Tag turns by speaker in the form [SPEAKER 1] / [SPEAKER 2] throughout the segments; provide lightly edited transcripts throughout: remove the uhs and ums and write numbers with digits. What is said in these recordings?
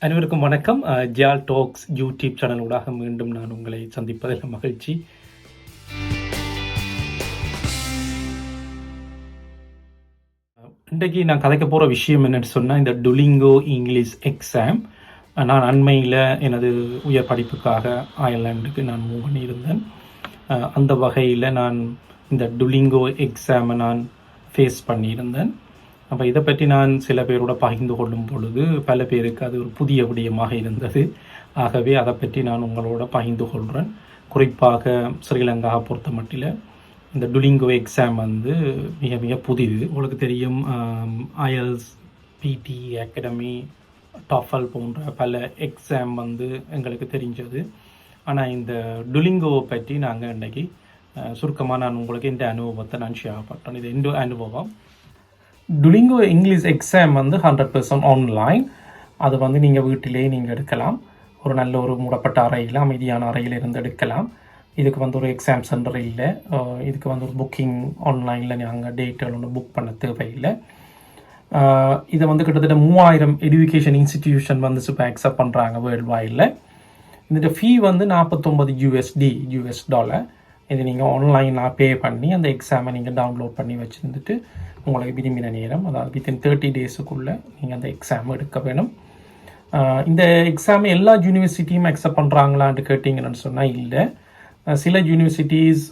[SPEAKER 1] அனைவருக்கும் வணக்கம். ஜியால் tax YouTube channel ஊடாக மீண்டும் நான் உங்களை சந்திப்பதில் மகிழ்ச்சி. இன்றைக்கு நான் கதைக்க போகிற விஷயம் என்னென்னு சொன்னால், இந்த டுலிங்கோ இங்கிலீஷ் எக்ஸாம். நான் அண்மையில் எனது உயர் படிப்புக்காக அயர்லாண்டுக்கு நான் மூவ் பண்ணியிருந்தேன். அந்த வகையில் நான் இந்த டுலிங்கோ எக்ஸாமை நான் ஃபேஸ் பண்ணியிருந்தேன். அப்போ இதை பற்றி நான் சில பேரோட பகிர்ந்து கொள்ளும் பொழுது பல பேருக்கு அது ஒரு புதிய விடயமாக இருந்தது. ஆகவே அதை பற்றி நான் உங்களோட பகிர்ந்து கொள்கிறேன். குறிப்பாக ஸ்ரீலங்காவை பொறுத்த மட்டில் இந்த டுலிங்கோ எக்ஸாம் வந்து மிக மிக புதிது. உங்களுக்கு தெரியும், ஐஎல்ஸ், பிடி அகாடமி, டாஃபல் போன்ற பல எக்ஸாம் வந்து எங்களுக்கு தெரிஞ்சது. ஆனால் இந்த டுலிங்கோவை பற்றி நாங்கள் இன்றைக்கி சுருக்கமாக நான் உங்களுக்கு இந்த அனுபவத்தை நான் ஷேர் பண்ணுறேன். இது இந்த அனுபவம். டுலிங்கோ இங்கிலீஷ் எக்ஸாம் வந்து 100% ஆன்லைன். அது வந்து நீங்கள் வீட்டிலேயே நீங்கள் எடுக்கலாம். ஒரு நல்ல ஒரு மூடப்பட்ட அறையில், அமைதியான அறையில் இருந்து எடுக்கலாம். இதுக்கு வந்து ஒரு எக்ஸாம் சென்டர் இல்லை. இதுக்கு வந்து ஒரு புக்கிங் ஆன்லைனில் நாங்கள் டேட்டில் ஒன்று புக் பண்ண தேவையில்லை. இதை வந்து கிட்டத்தட்ட 3000 எஜுகேஷன் இன்ஸ்டிடியூஷன் வந்து இப்போ அக்செப்ட் பண்ணுறாங்க வேர்ல்டு வைடில். இந்த ஃபீ வந்து $40 US டாலர். இது நீங்கள் ஆன்லைனாக பே பண்ணி அந்த எக்ஸாமை நீங்கள் டவுன்லோட் பண்ணி வச்சுருந்துட்டு உங்களுக்கு விரும்பின நேரம், அதாவது வித்தின் 30 டேஸுக்குள்ளே நீங்கள் அந்த எக்ஸாம் எடுக்க வேணும். இந்த எக்ஸாம் எல்லா யூனிவர்சிட்டியும் அக்செப்ட் பண்ணுறாங்களான்னு கேட்டிங்கன்னு சொன்னால் இல்லை. சில யூனிவர்சிட்டிஸ்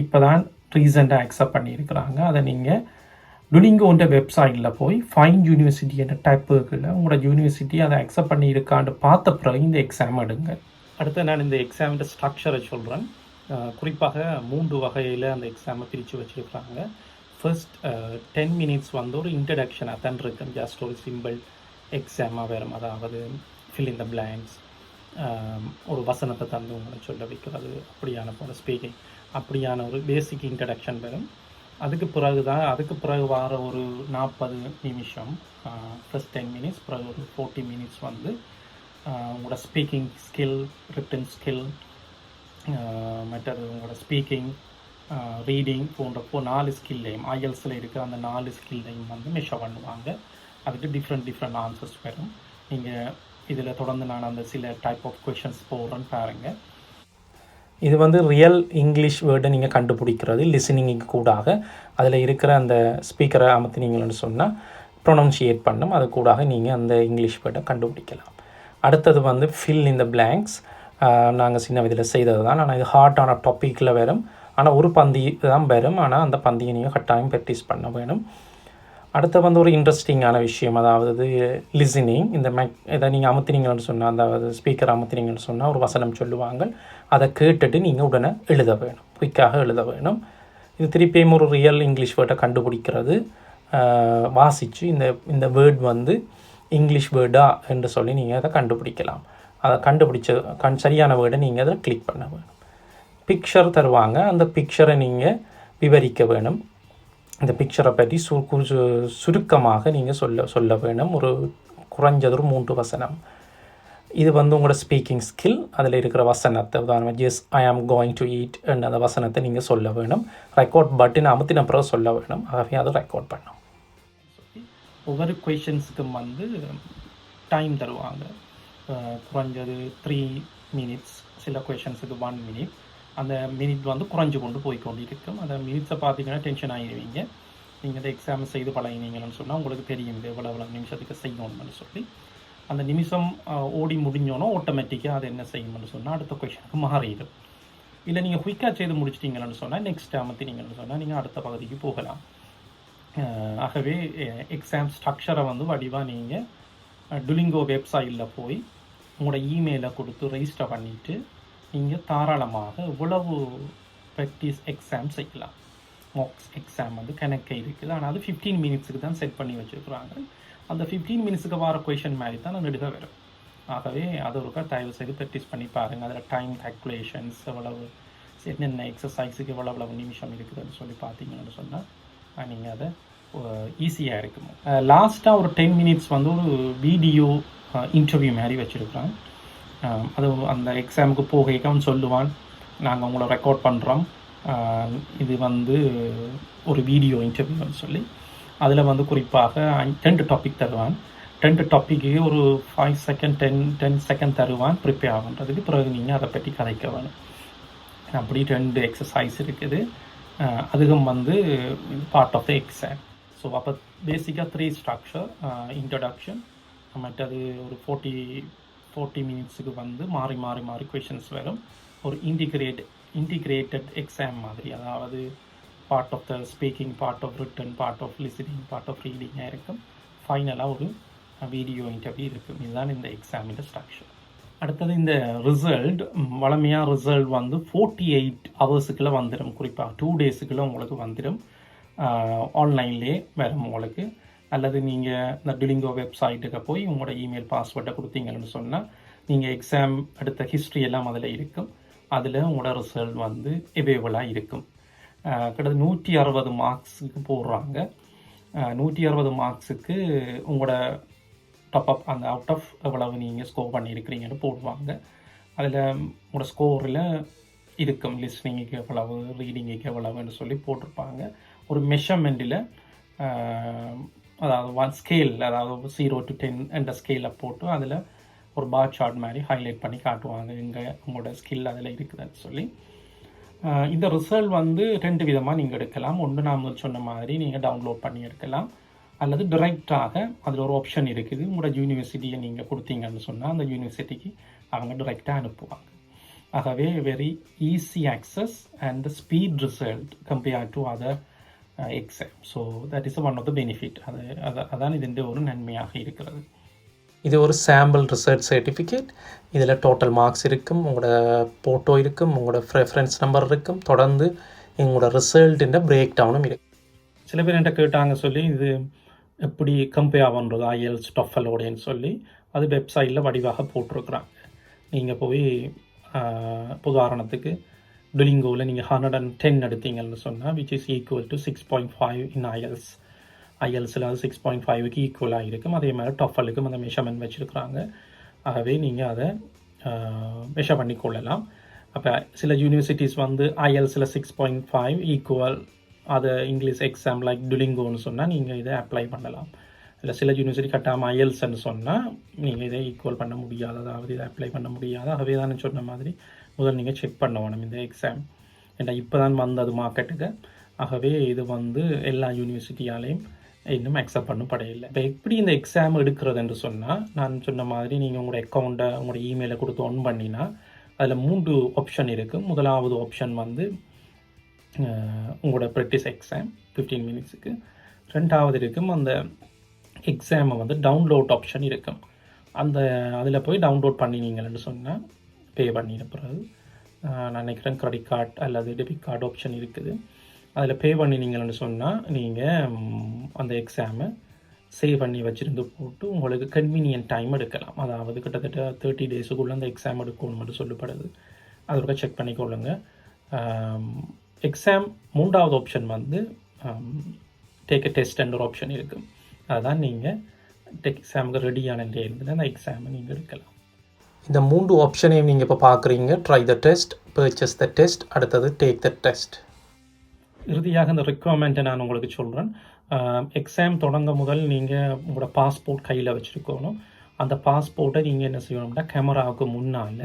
[SPEAKER 1] இப்போ தான் ரீசெண்டாக அக்செப்ட் பண்ணியிருக்கிறாங்க. அதை நீங்கள் டுலிங்கோன்ற வெப்சைட்டில் போய் ஃபைன் யூனிவர்சிட்டி என்ற டைப்புக்குள்ள உங்களோட யூனிவர்சிட்டி அதை அக்செப்ட் பண்ணியிருக்கான்னு பார்த்த பிறகு இந்த எக்ஸாம் எடுங்க. அடுத்து நான் இந்த எக்ஸாமிൻ്റെ ஸ்ட்ரக்சரை சொல்கிறேன். குறிப்பாக 3 வகையில் அந்த எக்ஸாமை பிரித்து வச்சுருக்காங்க. ஃபர்ஸ்ட் 10 மினிட்ஸ் வந்து ஒரு இன்ட்ரடக்ஷனாக தான் இருக்கும். ஜஸ்ட் ஒரு சிம்பிள் எக்ஸாமாக வரும். அதாவது ஃபில் இன் த பிளாங்க்ஸ், ஒரு வசனத்தை தந்து உங்களை சொல்ல வைக்கிறது, அப்படியான போல ஸ்பீக்கிங், அப்படியான ஒரு பேசிக் இன்ட்ரடக்ஷன் வரும். அதுக்கு பிறகு வர ஒரு 40 நிமிஷம், ஃபர்ஸ்ட் 10 மினிட்ஸ், பிறகு ஒரு 40 மினிட்ஸ் வந்து உங்களோட ஸ்பீக்கிங் ஸ்கில், ரிட்டன் ஸ்கில், மற்றது உங்களோட ஸ்பீக்கிங், ரீடிங் போன்ற 4 ஸ்கில்லையும், ஐஎல்ஸில் இருக்கிற அந்த 4 ஸ்கில்லையும் வந்து மெஷர் பண்ணுவாங்க. அதுக்கு டிஃப்ரெண்ட் ஆன்சர்ஸ் வரும். நீங்கள் இதில் தொடர்ந்து நான் அந்த சில டைப் ஆஃப் கொஷின்ஸ் போடுறேன்னு பாருங்கள். இது வந்து ரியல் இங்கிலீஷ் வேர்டை நீங்கள் கண்டுபிடிக்கிறது லிசனிங்கு கூடாக. அதில் இருக்கிற அந்த ஸ்பீக்கரை அமர்த்தினீங்கன்னு சொன்னால் ப்ரொனவுன்சியேட் பண்ணும். அது கூடாக நீங்கள் அந்த இங்கிலீஷ் வேர்டை கண்டுபிடிக்கலாம். அடுத்தது வந்து ஃபில் இன் த பிளாங்க்ஸ். நாங்கள் சின்ன வயதில் செய்தது தான். ஆனால் இது ஹார்டான டாப்பிக்கில் வரும். ஆனால் ஒரு பந்தி தான் வரும். ஆனால் அந்த பந்தியை நீங்கள் கட்டாயம் ப்ராக்டிஸ் பண்ண வேணும். அடுத்து வந்து ஒரு இன்ட்ரெஸ்டிங்கான விஷயம், அதாவது லிசனிங். இதை நீங்கள் அமுத்தினீங்கன்னு சொன்னால், அதாவது ஸ்பீக்கர் அமுத்தினீங்கன்னு சொன்னால் ஒரு வசனம் சொல்லுவாங்க. அதை கேட்டுட்டு நீங்கள் உடனே எழுத வேணும், குயிக்காக எழுத வேணும். இது திருப்பியும் ஒரு ரியல் இங்கிலீஷ் வேர்டை கண்டுபிடிக்கிறது. வாசித்து இந்த வேர்ட் வந்து இங்கிலீஷ் வேர்டா என்று சொல்லி நீங்கள் அதை கண்டுபிடிக்கலாம். அதை சரியான வேர்டை நீங்கள் அதை கிளிக் பண்ண வேணும். பிக்சர் தருவாங்க. அந்த பிக்சரை நீங்கள் விவரிக்க வேணும். இந்த பிக்சரை பற்றி சுருக்கமாக நீங்கள் சொல்ல வேணும். ஒரு குறைஞ்சது ஒரு 3 வசனம். இது வந்து உங்களோட ஸ்பீக்கிங் ஸ்கில். அதில் இருக்கிற வசனத்தை, உதாரணமாக ஜெஸ் ஐ ஆம் கோயிங் டு ஈட் என்ற அந்த வசனத்தை நீங்கள் சொல்ல வேணும். ரெக்கார்ட் பட்டன் அமுத்தின பிறகு சொல்ல வேணும். ஆகவே அதை ரெக்கார்ட் பண்ணணும். ஒவ்வொரு கொஷின்ஸுக்கும் வந்து டைம் தருவாங்க. குறைஞ்சது 3 மினிட்ஸ், சில கொஷின்ஸுக்கு 1 மினிட். அந்த மினிட் வந்து குறைஞ்சு கொண்டு போய்கொண்டு இருக்கும். அந்த மினிட்ஸை பார்த்தீங்கன்னா டென்ஷன் ஆகிடுவீங்க. நீங்கள் இந்த எக்ஸாம் செய்து பழகினீங்கன்னு சொன்னால் உங்களுக்கு தெரியும் எவ்வளோ நிமிஷத்துக்கு செய்யணும்னு சொல்லி. அந்த நிமிஷம் ஓடி முடிஞ்சோன்னா ஆட்டோமேட்டிக்காக அது என்ன செய்யணும்னு சொன்னால் அடுத்த கொஷனுக்கு மாறிடும். இல்லை நீங்கள் குயிக்காக செய்து முடிச்சிட்டிங்கன்னு சொன்னால் நெக்ஸ்ட் அமர்த்தினீங்கன்னு சொன்னால் நீங்கள் அடுத்த பகுதிக்கு போகலாம். ஆகவே எக்ஸாம் ஸ்ட்ரக்சரை வந்து வடிவாக நீங்கள் டுலிங்கோ வெப்சைட்டில் போய் உங்களோட இமெயிலை கொடுத்து ரெஜிஸ்டர் பண்ணிவிட்டு நீங்கள் தாராளமாக இவ்வளவு ப்ராக்டிஸ் எக்ஸாம் செய்யலாம். மாக்ஸ் எக்ஸாம் வந்து கணக்கே இருக்குது. ஆனால் அது 15 மினிட்ஸுக்கு தான் செட் பண்ணி வச்சுருக்குறாங்க. அந்த 15 மினிட்ஸுக்கு வர கொஷின் மாதிரி தான் நான் நெடுக வரும். ஆகவே அது ஒருக்கா தயவு செய்து ப்ராக்டிஸ் பண்ணி பாருங்கள். அதில் டைம் கால்குலேஷன்ஸ், எவ்வளவு என்னென்ன எக்ஸசைஸுக்கு எவ்வளவு நிமிஷம் இருக்குதுன்னு சொல்லி பார்த்தீங்கன்னு சொன்னால் நீங்கள் அதை ஈஸியாக இருக்கும். லாஸ்ட்டாக ஒரு 10 மினிட்ஸ் வந்து ஒரு வீடியோ இன்டர்வியூ மாதிரி வச்சுருக்குறான். அது அந்த எக்ஸாமுக்கு போகைக்கு அவன் சொல்லுவான், நாங்கள் உங்களை ரெக்கார்ட் பண்ணுறோம், இது வந்து ஒரு வீடியோ இன்டர்வியூன்னு சொல்லி. அதில் வந்து குறிப்பாக 2 டாபிக் தருவான். 2 டாப்பிக்கு ஒரு 5 செகண்ட் 10 செகண்ட் தருவான் ப்ரிப்பேர் ஆகுன்றதுக்கு. பிறகு நீங்கள் அதை பற்றி கதைக்க வேணும். அப்படி 2 எக்ஸசைஸ் இருக்குது. அதுவும் வந்து part of the exam. So அப்போ பேசிக்காக 3 ஸ்ட்ரக்சர். இன்ட்ரடக்ஷன், மற்றது ஒரு 40 மினிட்ஸுக்கு வந்து மாறி மாறி மாறி கொஷின்ஸ் வரும். ஒரு இன்டிகிரேட்டட் எக்ஸாம் மாதிரி, அதாவது part of the speaking, part of written, part of listening, part of ரீடிங்காக இருக்கும். ஃபைனலாக ஒரு வீடியோ இன்டர்வியூ இருக்கும். இதுதான் இந்த எக்ஸாமின் ஸ்ட்ரக்சர். அடுத்தது இந்த ரிசல்ட், வழமையாக ரிசல்ட் வந்து 48 ஹவர்ஸுக்குள்ளே வந்துடும். குறிப்பாக 2 டேஸுக்குள்ளே உங்களுக்கு வந்துடும். ஆன்லைன்லேயே வரும் உங்களுக்கு. அல்லது நீங்கள் இந்த Duolingo வெப்சைட்டுக்கு போய் உங்களோட இமெயில் பாஸ்வேர்டை கொடுத்தீங்கன்னு சொன்னால் நீங்கள் எக்ஸாம் எடுத்த ஹிஸ்ட்ரி எல்லாம் அதில் இருக்கும். அதில் உங்களோட ரிசல்ட் வந்து அவைலபிளாக இருக்கும். கிட்டத்தட்ட 160 மார்க்ஸுக்கு போடுறாங்க. 160 மார்க்ஸுக்கு உங்களோட டாப்அப், அந்த அவுட் ஆஃப் எவ்வளவு நீங்கள் ஸ்கோர் பண்ணியிருக்கிறீங்கன்னு போடுவாங்க. அதில் உங்களோட ஸ்கோரில் இருக்கும் லிஸ்னிங்குக்கு எவ்வளவு, ரீடிங்குக்கு எவ்வளவுன்னு சொல்லி போட்டிருப்பாங்க. ஒரு மெஷர்மெண்ட்டில், அதாவது 1 ஸ்கேல், அதாவது 0 to 10 என்ற ஸ்கேலில் போட்டு அதில் ஒரு பார் சார்ட் மாதிரி ஹைலைட் பண்ணி காட்டுவாங்க இங்கே உங்களோட ஸ்கில் அதில் இருக்குதுன்னு சொல்லி. இந்த ரிசல்ட் வந்து 2 விதமாக நீங்கள் எடுக்கலாம். ஒன்று நான் சொன்ன மாதிரி நீங்கள் டவுன்லோட் பண்ணி எடுக்கலாம், அல்லது டிரெக்டாக அதில் ஒரு ஆப்ஷன் இருக்குது. உங்களோட யூனிவர்சிட்டியை நீங்கள் கொடுத்தீங்கன்னு சொன்னால் அந்த யூனிவர்சிட்டிக்கு அவங்க டிரெக்டாக அனுப்புவாங்க. ஆகவே very easy access and speed result compared to other exam. So that is one of the benefit. அதான் இது ஒரு நன்மையாக இருக்கிறது. இது ஒரு சாம்பிள் ரிசர்ச் சர்டிஃபிகேட். இதில் டோட்டல் மார்க்ஸ் இருக்கும், உங்களோட ஃபோட்டோ இருக்கும், உங்களோட ரெஃபரன்ஸ் நம்பர் இருக்கும், தொடர்ந்து எங்களோட ரிசல்ட்டின் பிரேக் டவுனும் இருக்குது. சில பேர் என்கிட்ட கேட்டாங்க சொல்லி, இது எப்படி கம்பேர் பண்ணுறது IELTS TOEFLோடன்னு சொல்லி. அது வெப்சைட்டில் வடிவாக போட்டிருக்குறாங்க. நீங்கள் போய் உதாரணத்துக்கு Duolingoவில் நீங்கள் 110 எடுத்தீங்கன்னு சொன்னால் which is equal to 6.5 in IELTS. IELTSல அது 6.5க்கு ஈக்குவலாக இருக்கும். அதே மாதிரி TOEFLுக்கும் அந்த மெஷர்மெண்ட் வச்சுருக்குறாங்க. ஆகவே நீங்கள் அதை மெஷர் பண்ணி கொள்ளலாம். அப்போ சில யூனிவர்சிட்டிஸ் வந்து IELTSல 6.5 ஈக்குவல் அது இங்கிலீஷ் எக்ஸாம் லைக் Duolingoன்னு சொன்னால் நீங்கள் இதை அப்ளை பண்ணலாம். இல்லை சில யூனிவர்சிட்டி கட்டாமல் IELTSன்னு சொன்னால் நீங்கள் இதை ஈக்குவல் பண்ண முடியாது, அதாவது இதை அப்ளை பண்ண முடியாது. ஆகவே தான் சொன்ன மாதிரி முதல் நீங்கள் செக் பண்ண வேணும் இந்த எக்ஸாம். ஏன்னா இப்போ தான் வந்தது மார்க்கெட்டுக்கு. ஆகவே இது வந்து எல்லா யூனிவர்சிட்டியாலையும் இன்னும் அக்செப்ட் பண்ணப்படையில்லை. இப்போ எப்படி இந்த எக்ஸாம் எடுக்கிறதுன்னு சொன்னால், நான் சொன்ன மாதிரி நீங்கள் உங்களோட அக்கௌண்ட்டை, உங்களோட இமெயிலை கொடுத்து ஒன் பண்ணினா அதில் 3 ஆப்ஷன் இருக்குது. முதலாவது ஆப்ஷன் வந்து உங்களோட ப்ராக்டிஸ் எக்ஸாம் 15 மினிட்ஸுக்கு. 2வது இருக்கும் அந்த எக்ஸாமை வந்து டவுன்லோட் ஆப்ஷன் இருக்கும். அதில் போய் டவுன்லோட் பண்ணினீங்கன்னு சொன்னால் பே பண்ணின பிறகு நான் நினைக்கிறேன் கிரெடிட் கார்டு அல்லது டெபிட் கார்டு ஆப்ஷன் இருக்குது. அதில் பே பண்ணினீங்கன்னு சொன்னால் நீங்கள் அந்த எக்ஸாமை சேவ் பண்ணி வச்சுருந்து போட்டு உங்களுக்கு கன்வீனியன்ட் டைம் எடுக்கலாம். அதாவது கிட்டத்தட்ட 30 டேஸுக்குள்ளே அந்த எக்ஸாம் எடுக்கணும்னு சொல்லப்படுது. அதோட செக் பண்ணிக்கொள்ளுங்க. எக்ஸாம் 3வது ஆப்ஷன் வந்து டேக் அ டெஸ்ட் என்ற ஒரு ஆப்ஷன் இருக்குது. அதுதான் நீங்கள் எக்ஸாமுக்கு ரெடியான இருந்துட்டு அந்த எக்ஸாமை நீங்கள் எடுக்கலாம். இந்த 3 ஆப்ஷனையும் நீங்கள் இப்போ பார்க்குறீங்க. Try the test, purchase the test, அடுத்தது டேக் த டெஸ்ட். இறுதியாக இந்த ரெக்குவயர்மெண்ட்டை நான் உங்களுக்கு சொல்கிறேன். எக்ஸாம் தொடங்க முதல் நீங்கள் உங்களோட பாஸ்போர்ட் கையில் வச்சுருக்கணும். அந்த பாஸ்போர்ட்டை நீங்கள் என்ன செய்யணும்னா கேமராவுக்கு முன்னால்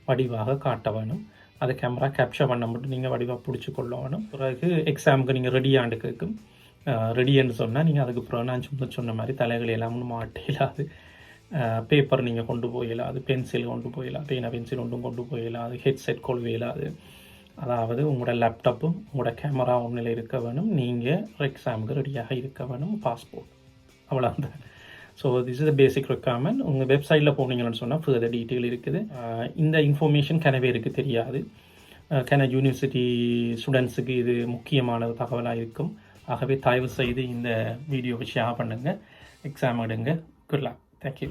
[SPEAKER 1] வடிவாக காட்ட வேணும். அதை கேமரா கேப்சர் பண்ண மட்டும் நீங்கள் வடிவாக பிடிச்சி கொள்ள வேணும். பிறகு எக்ஸாமுக்கு நீங்கள் ரெடியாண்டு கேட்கும். ரெடின்னு சொன்னால் நீங்கள் அதுக்கு பிறகு நான் சொன்ன மாதிரி தலைகள் எல்லாம் மாட்டேலாது, பேப்பர் நீங்கள் கொண்டு போயிடலாது, பென்சில் கொண்டு போயிடலாம், பேனா பென்சில் ஒன்றும் கொண்டு போயிடலாது, ஹெட்செட் கொள்வையிலாது. அதாவது உங்களோட லேப்டாப்பும் உங்களோட கேமரா ஒன்றில் இருக்க வேணும். நீங்கள் எக்ஸாமுக்கு ரெடியாக இருக்க வேணும். பாஸ்போர்ட் அவ்வளோதான். So this is the basic requirement. உங்கள் வெப்சைட்டில் போனீங்கன்னு சொன்னால் ஃபர்தர் டீட்டெயில் இருக்குது. இந்த இன்ஃபர்மேஷன் கனவேருக்கு தெரியாது. யூனிவர்சிட்டி ஸ்டூடெண்ட்ஸுக்கு இது முக்கியமான தகவலாக இருக்கும். ஆகவே தயவு செய்து இந்த வீடியோவை ஷேர் பண்ணுங்கள். எக்ஸாம் எடுங்க. Good luck. தேங்க்யூ.